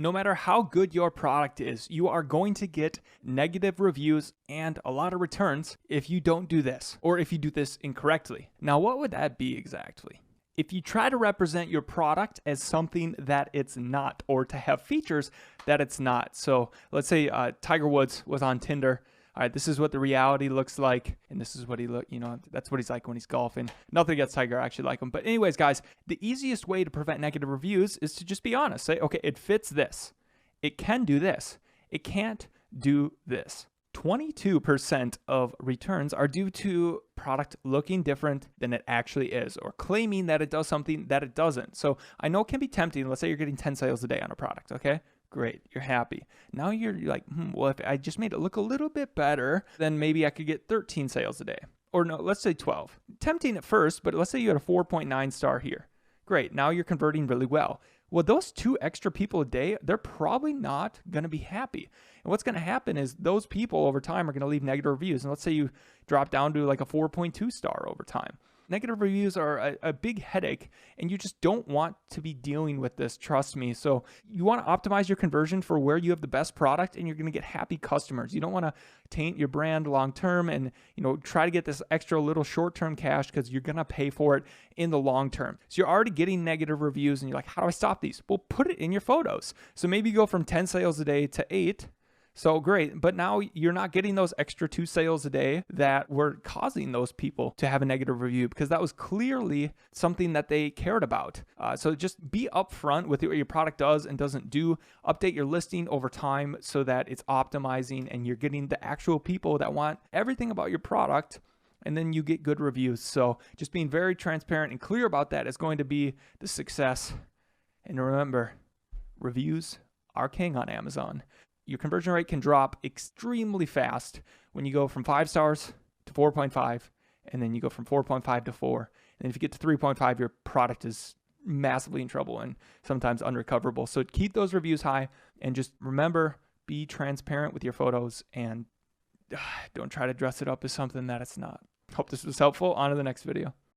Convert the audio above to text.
No matter how good your product is, you are going to get negative reviews and a lot of returns if you don't do this, or if you do this incorrectly. Now, what would that be exactly? If you try to represent your product as something that it's not, or to have features that it's not. So let's say Tiger Woods was on Tinder. All right, this is what the reality looks like, and this is what that's what he's like when he's golfing. Nothing against Tiger, I actually like him. But anyways, guys, the easiest way to prevent negative reviews is to just be honest. Say, okay, it fits this. It can do this. It can't do this. 22% of returns are due to product looking different than it actually is, or claiming that it does something that it doesn't. So I know it can be tempting. Let's say you're getting 10 sales a day on a product, okay? Great, you're happy. Now you're like, well, if I just made it look a little bit better, then maybe I could get 13 sales a day. Or no, let's say 12. Tempting at first, but let's say you had a 4.9 star here. Great, now you're converting really well. Well, those 2 extra people a day, they're probably not going to be happy. And what's going to happen is those people over time are going to leave negative reviews. And let's say you drop down to like a 4.2 star over time. Negative reviews are a big headache, and you just don't want to be dealing with this, trust me. So you want to optimize your conversion for where you have the best product, and you're going to get happy customers. You don't want to taint your brand long term and try to get this extra little short-term cash, because you're going to pay for it in the long term. So you're already getting negative reviews, and you're like, how do I stop these? Well, put it in your photos. So maybe you go from 10 sales a day to 8. So great, but now you're not getting those extra 2 sales a day that were causing those people to have a negative review, because that was clearly something that they cared about. So just be upfront with what your product does and doesn't do. Update your listing over time so that it's optimizing and you're getting the actual people that want everything about your product, and then you get good reviews. So just being very transparent and clear about that is going to be the success. And remember, reviews are king on Amazon. Your conversion rate can drop extremely fast when you go from 5 stars to 4.5, and then you go from 4.5 to 4. And if you get to 3.5, your product is massively in trouble and sometimes unrecoverable. So keep those reviews high, and just remember, be transparent with your photos, and don't try to dress it up as something that it's not. Hope this was helpful. On to the next video.